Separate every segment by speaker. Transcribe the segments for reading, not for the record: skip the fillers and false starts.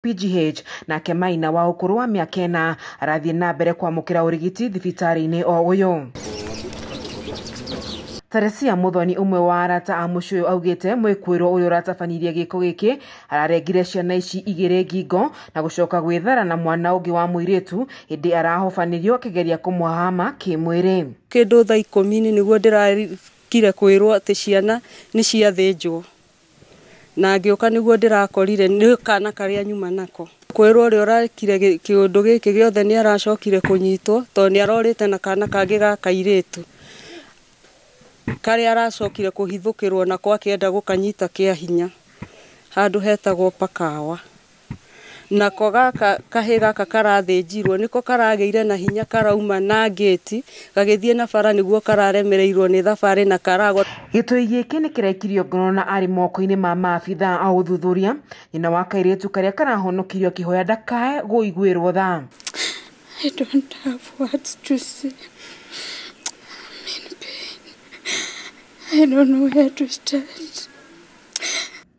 Speaker 1: PGH na Kemaina wa ukuru wa miaka 4 arathie na mbere kwamukira urigiti thibitari-ini o uyu. Teresia Muthoni umwe wa arata a mucuyu augite mwikwiro uyu ratabanirie giko giki ararengire ciana ici igire ngingo na gucoka gwithara na mwana ungi wa muiritu hindi arahofanirio akigeria kumwahama kimwiri.
Speaker 2: Kindu thaa 10 niguo ndirakire kwirwo ati ciana ni ciathinjwo na ngioka niguo ndirakorire ni kana karia nyuma nako kwirwo uri urakire kiundu giki giothe ni aracokire kunyitwo to ni arorite na kana kage ga kairitu kari aracokire kuhithukirwo na kwa kienda gukanyita kia hinya handu hetagwo Pakawa nako gaka kahiga karathĩnjirwo niko karageire na hinya karauma na gate gagithie na bara niguo kararemereirwo ni thabari na karago.
Speaker 1: Gitui giki ni kirekirio ngono na ari moko-ini ma maabitha a uthuthuria nyina wa kairitu karia karahonokirio kihoya ndakae guiguirwo tha.
Speaker 3: I don't have words to say. I don't know where to start.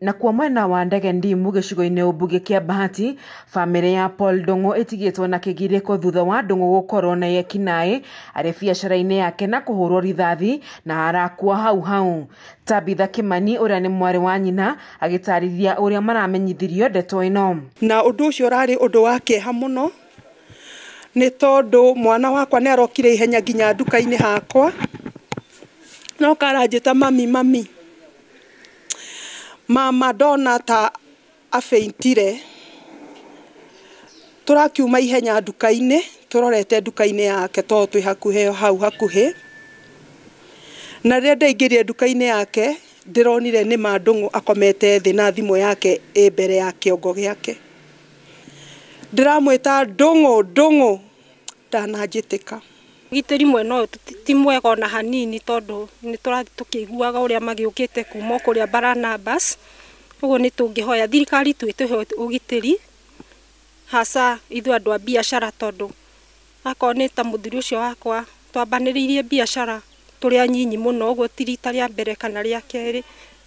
Speaker 1: Na kwa mwena wa ndege ndimu gicigo-ini ubuge kia Bahati, family ya Paul Ndung'u itigitwo na kigiriko thutha wa Ndung'u gukorwo na yekinae ari biacara-ini yake na kuhurwo rithathi na arakua hau. Tabitha Kimani uria ni mwari wa nyina agitariria uria maramenyithirio ndeto ino.
Speaker 4: Na undu ucio rari undu wa kieha muno ni tondu mwana wakwa ni arokire ihenya nginya nduka-ini hakwa no karanjita mami mama dona ta afeintire turakiuma ihenya nduka-ini turorete nduka-ini yake to twi hakuhe hau hakuhe na rĩrĩa ndaingĩrire nduka-ini yake ndironire ni Ndung'u akomete thĩ na thimũ yake mbere ya kĩongo gĩake ndiramwĩta Ndung'u ndananjĩtĩka.
Speaker 5: Giteri mweno ti mwega na hanini tondu ni turathi tukiguaga uria magiukite kuma kuria Barnabas ugo ni tungihoya thirikari twituhe ugiteri hasa ithu andu a biashara tondu akoneta muthuri ucio wakwa twambaniririe biashara turi anyinyi muno ugo tirita ria mbere kana ria keri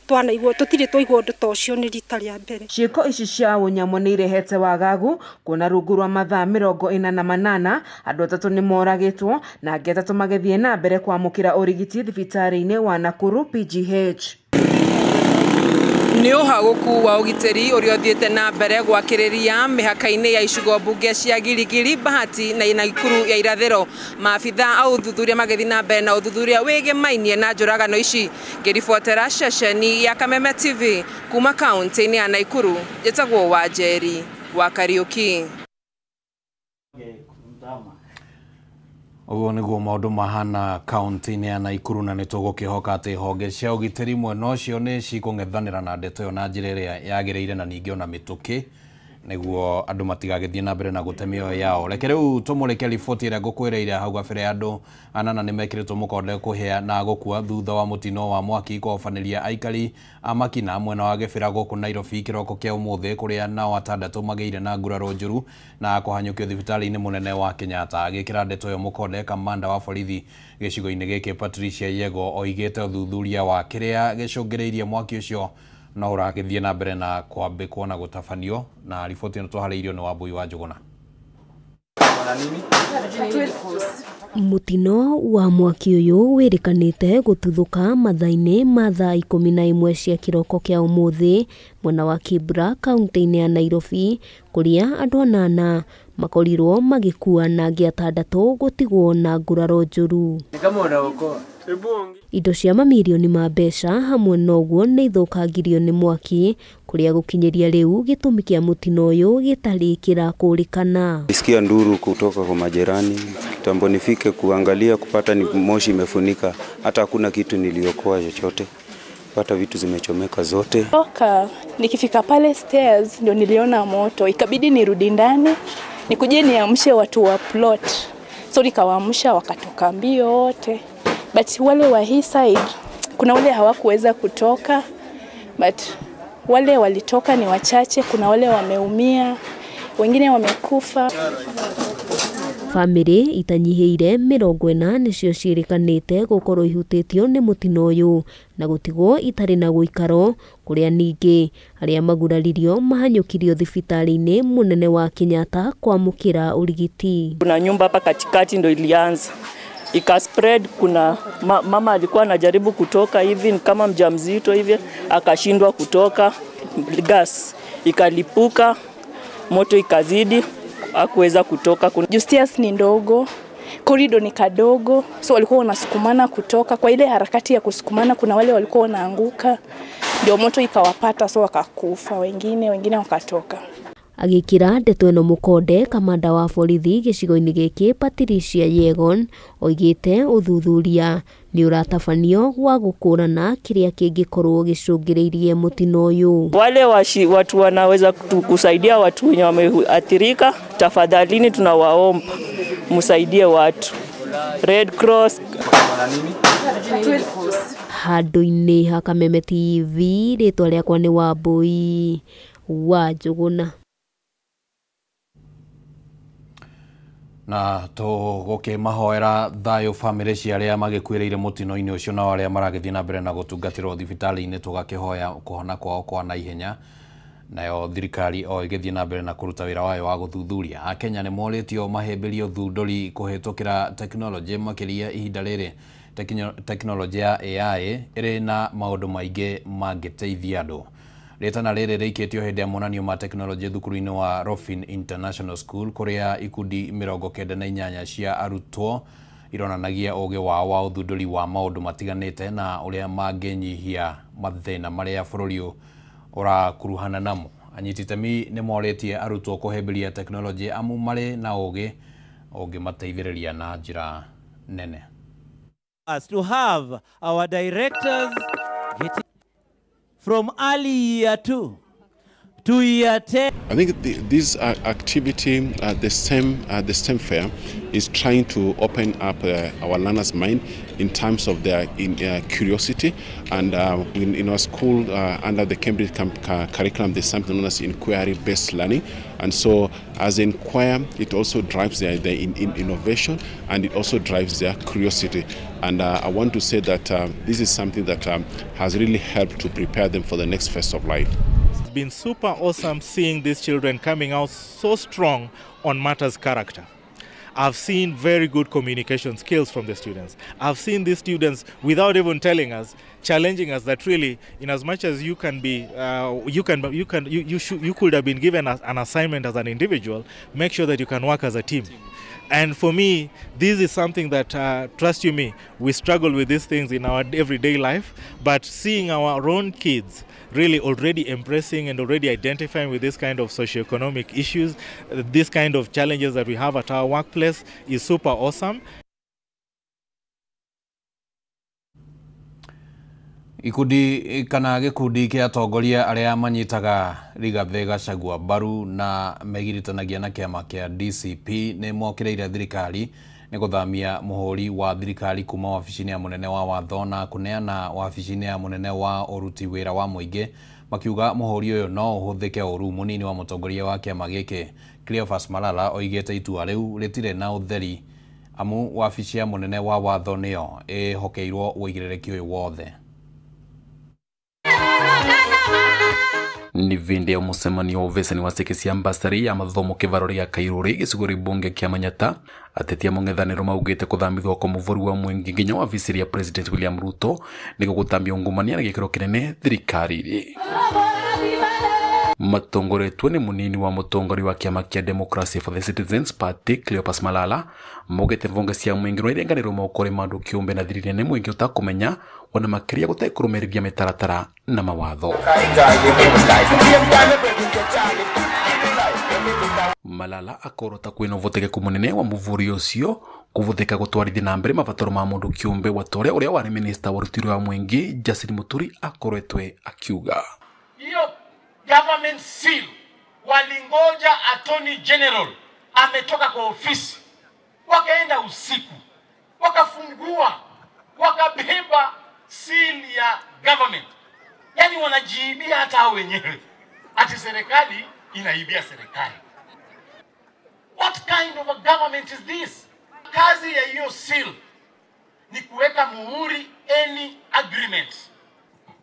Speaker 5: twana igwo tutire twaigwo undu tocio ni rita ria mbere.
Speaker 1: Ciiko ici cia unyamo ni irehete wagagu kuona rungu rwa mathaa 48 andu 3 ni moragitwo na angĩ 3 magethie na mbere kwamukira urigiti thibitari-ini wa Nakuru PGH. Ni uhaguku wa ugiteri uria uthiete na mbere gwakiriria mihaka-ini ya icigo mbunge cia Giligili, Bahati na Nakuru ya irathiro. Maabitha a uthuthuria magethi na mbere na uthuthuria wigimainie na njuragano ici. Ngiribotera ceceni ya Kameme TV kuma kaunti-ini ya Nakuru, njĩtagwo Wanjeri wa Kariuki.
Speaker 6: Uguo niguo maundu mahana kaunti-ini ya Nakuru na nitugukihoka ati honge cia ugiteri mwena ucio ni cikung'ethanira na ndeto yo na njira iria yagireire na ningi ona mituki niguo andu matigagithie na mbere na gutemio yao. Reke riu tumurike riboti iria ngukwireire hau gabere andu anana ni mekiritwo mukonde kuhia na gukua thutha wa mutino wa mwaki kofaniria aikari a Makina mwena wa Gibira guku Nairobi kiroko kia umuthi kuria nao 6 magiire na nguraro njuru na kuhanyukio thibitari-ini munene wa Kenyatta. Agikira ndeto yo mukonde kamanda wa borithi gicigo-ini giki Patricia Yego oigite uthuthuria wa kiria gicungireirie mwaki ucio no uragithie na mbere na kwambikwo na gutafanio. Na riboti ino twahariirio ni Wambui wa Njuguna.
Speaker 7: Mutino wa mwaki uyu wirikanite gututhuka mathaa-ini ma thaa 11 cia kiroko kia umuthi mwena wa Kibra kaunti-ini ya Nairobi kuria andu 8 makorirwo magikua na angĩ 6 gutigwo na nguraro njuru. Indo cia mamirioni ma mbeca hamwe noguo ni ithukangirio ni mwaki kuria gukinyeria riu gitumi kia mutino uyu gitari kirakurikana.
Speaker 8: Nisikia nduru kutoka kwa majirani, kitambo nifike kuangalia kupata ni moshi imefunika, hata hakuna kitu niliokoa chochote, pata vitu zimechomeka zote.
Speaker 3: Nikifika pale stairs ndio niliona moto, ikabidi nirudi ndani nikuje niamshe watu wa plot, so nikawaamsha wakatoka mbio wote, but wale wa hii side kuna wale hawakuweza kutoka, but wale walitoka ni wachache. Kuna wale wameumia, wengine wamekufa.
Speaker 7: Family itanyihiire 40 nicio ciirikanite gukorwo ihutitio ni mutino uyu na gutigwo itari na guikaro kuria ningi aria maguraririo mahanyukirio thibitari-ini munene wa Kenyatta kwamukira urigiti.
Speaker 9: Kuna nyumba hapa katikati ndo ilianza ikaspread. Kuna mama alikuwa anajaribu kutoka hivi kama mjamzito hivi akashindwa kutoka, gas ikalipuka, moto ikazidi, hakuweza kutoka.
Speaker 3: Justice ni ndogo, corridor ni kadogo, so walikuwa wanasukumana kutoka. Kwa ile harakati ya kusukumana kuna wale walikuwa wanaanguka, ndio moto ikawapata, so wakakufa, wengine wakatoka.
Speaker 7: Agikira ndeto eno mukonde kamanda wa borithi gicigo-ini giki Patricia Yegon oigite uthuthuria ni uratabanio wa gukurana kiria kingikorwo gicungiriirie mutino uyu.
Speaker 9: Wale watu wanaweza kusaidia watu wenye wameathirika, tafadhalini tunawaomba msaidie watu. Red Cross
Speaker 7: handu-ini ha Kameme TV, ritwa riakwa ni Wambui wa Njuguna.
Speaker 6: Na tuguke mahoera thayo family cia aria magikuireire mutino-ini ucio na aria maragithii na mbere na gutungatirwo thibitari-ini tugakihoya kuhona kwao kwa naihenya. Nayo thirikari o igithii na mbere na kuruta wira wayo wa guthuthuria. Akenya ni moritio mahemberio thunduri kuhitukira teknoloji makiria ihinda riri. Teknoloji ya AI iri na maundu maingi mangiteithia andu. Ritana riri rikitio hindi ya monanio ma teknoloji thukuru-ini wa Rofin International School kuria ikundi 98 cia arutwo ironanagia ugi wao wa uthunduri wa maundu matiganite na uria manginyihia mathina maria bururi urakuruhana namo. Anyititemi ni moretie arutwo kuhemberia teknoloji amu mari na ugi mateithiriria na njira nene.
Speaker 10: As to have our directors getting from early year 2 to year 10.
Speaker 11: I think this activity, the STEM fair, is trying to open up our learners' mind in terms of their curiosity. And in our school, under the Cambridge curriculum, there's something known as inquiry-based learning. And so, as an inquiry, it also drives their innovation, and it also drives their curiosity. And I want to say that this is something that has really helped to prepare them for the next phase of life.
Speaker 12: It's been super awesome seeing these children coming out so strong on matters character. I've seen very good communication skills from the students. I've seen these students, without even telling us, challenging us that really, in as much as you can be, you could have been given an assignment as an individual, make sure that you can work as a team. And for me, this is something that, trust you me, we struggle with these things in our everyday life, but seeing our own kids really already embracing and already identifying with this kind of socioeconomic issues, this kind of challenges that we have at our workplace is super awesome.
Speaker 6: Ikundi kana gikundi kia atongoria aria manyitaga Rigathi Gachagua mbaru na megiritanagia na kiama kia DCP ni mokireire thirikari ni guthamia muhuri wa thirikari kuma wabici-ini ya munene wa watho na kuneana wabici-ini ya munene wa uruti wira wa muingi, makiuga muhuri uyu no uhuthike uru munini wa mutongoria wa kiama giki Cleophas Malala oigite itua riu ritire na utheri amu wabici ya munene wa watho niyo hokeirwo uigiririki uyu wothe. Ni vindi ya musemanio uvesani wa sekesi ambasari ya mathomo kivarori ya Kairuri gicuguri bunge kia Manyata atetia mung'ethaniro maugite kuthamithwa kwa muvuri wa mwingi nginya wa visiri ya President William Ruto niko gutambia ungumania na gikiro kinene thirikari. Matongoretwe ni munini wa mutongori wa kiama kia Democracy for the Citizens Party Cleophas Malala maugite vonga cia mwingi no irenganiro mokore mandu kiumbe na thirikari ne mwingi utakumenya wana makiria gutaikurumerithia mitaratara na mawatho. Malala akorota kwina uvotegeku munene wa muvuri ucio kuvuthika gutwarithia na mbere mavataro ma mundu kiumbe watore uria wari minister wa rutiro wa mwingi Justin Muturi akoretwe akiuga
Speaker 13: hiyo government seal walingoja attorney general ametoka kwa ofisi, wakaenda usiku wakafungua wakabeba seal ya government. Yani wanajiibia hata hao wenyewe, ati serikali inaibia serikali. What kind of a government is this? Kazi ya hiyo seal ni kuweka muhuri any agreement.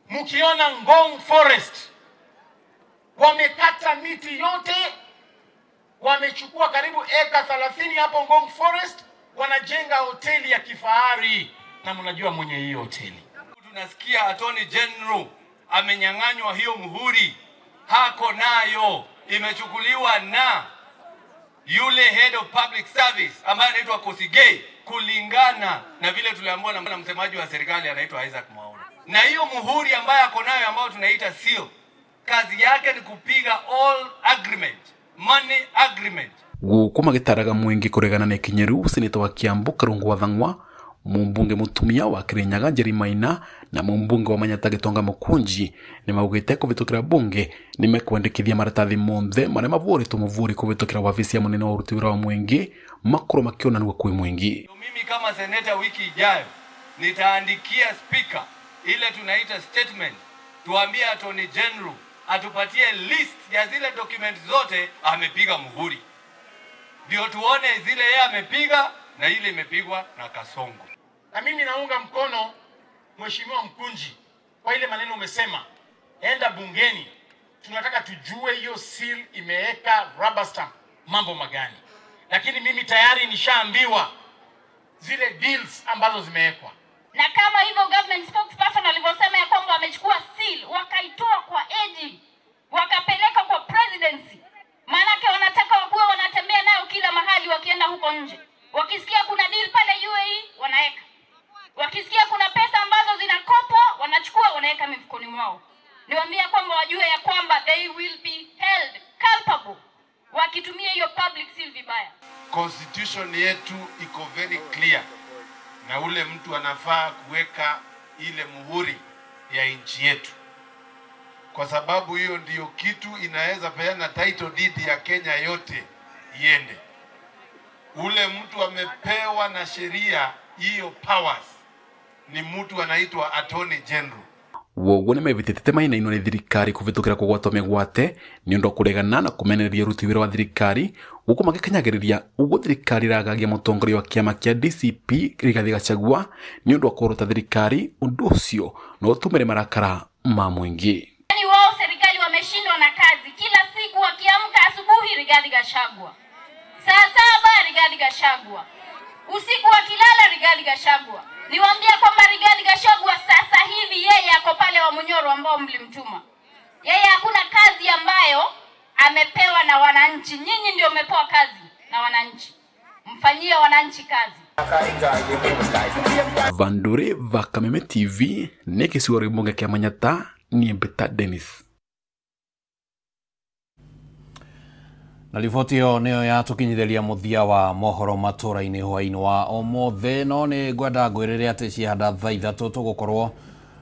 Speaker 13: Mkiona Ngong Forest wamekata miti yote, wamechukua karibu eka 30 hapo Ngong Forest, wanajenga hoteli ya kifahari, na mnajua mwenye hiyo hoteli.
Speaker 14: Tunasikia Attorney General amenyang'anywa hiyo muhuri, hako nayo, imechukuliwa na yule head of public service ambaye anaitwa Kosigei, kulingana na vile tuliambiwa na msemaji wa serikali anaitwa Isaac Mwaura. Na hiyo muhuri ambayo ako nayo ambayo tunaita seal, kazi yake ni kupiga all agreement, money agreement.
Speaker 15: Gukuma gitaraga mwingi kuregana na Kinyeru, seneta wa Kiambu Karungu Wathang'wa, mumbunge mutumia wa Kirinyaga Njeri Maina na mumbunge wa Manyatta Gitonga Mukunji ni maugite kubitukira bunge ni mekwendekithia maratathi monthe maria mavoritwo muvuri kubitukira wabici ya munene wa uruti wira wa mwingi makuru makionanwa kwi mwingi.
Speaker 14: Mimi kama seneta wiki ijayo nitaandikia speaker ile tunaita statement, tuambie Attorney General atupatie list ya zile document zote amepiga muhuri, ndio tuone zile yeye amepiga na ile imepigwa na Kasongo.
Speaker 13: Na mimi naunga mkono Mheshimiwa Mkunji kwa ile maneno umesema, enda bungeni, tunataka tujue hiyo seal imeweka rubber stamp mambo magani. Lakini mimi tayari nishaambiwa zile deals ambazo zimewekwa.
Speaker 16: Na kama hivyo government spokesperson alivyosema ya kwamba wamechukua seal wakaitoa kwa AG wakapeleka kwa presidency, maana yake wanataka wakuwe wanatembea nayo kila mahali wakienda huko nje. Wakisikia kuna deal pale UAE wanaweka, wakisikia kuna pesa ambazo zinakopwa wanachukua wanaweka mifukoni mwao. Niwaambia kwamba wajue ya kwamba they will be held culpable wakitumia hiyo public seal vibaya.
Speaker 14: Constitution yetu iko very clear, na ule mtu anafaa kuweka ile muhuri ya nchi yetu, kwa sababu hiyo ndiyo kitu inaweza peana title deed ya Kenya yote iende. Ule mtu amepewa na sheria hiyo powers ni mtu anaitwa Attorney General.
Speaker 15: Woguo ni mebitete maina ino ni thirikari kuvitukira kugwatwo migwate ni undu kuregana na kumenereria ruti wira wa thirikari guku magikanyagiriria uguo thirikari ragagia mutongoria wa kiama kia DCP Rigathi Gachagua ni undu kuruta thirikari undu ucio no utumire marakara ma mwingi.
Speaker 16: Yani wao serikali wameshindwa na kazi, kila siku wakiamka asubuhi Rigathi Gachagua, saa 7 Rigathi Gachagua, usiku wakilala Rigathi Gachagua. Niwaambia kwamba Rigathi Gachagua sasa hivi yeye ako pale wa Munyoro ambao mlimtuma. Yeye hakuna kazi ambayo amepewa na wananchi. Nyinyi ndio mmepewa kazi na wananchi. Mfanyie wananchi kazi.
Speaker 15: Vandure va Kameme TV nekisiwari mbunge kia Manyatta ni Mbita Dennis.
Speaker 6: Na riboti yo niyo yatukinyitheria muthia wa mohoro matura-ini hwaini wa omothe no ni ngwenda ngwirire ati ciahanda thaa 3 tugukorwo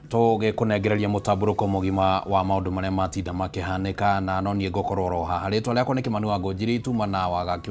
Speaker 6: tugikunengereria mutamburuko mugima wa maundu maria matinda makihanika na no nie ngukorwo ro haha ritwa riakwa ni Kimani wa Ngonjiri ituma na wagaki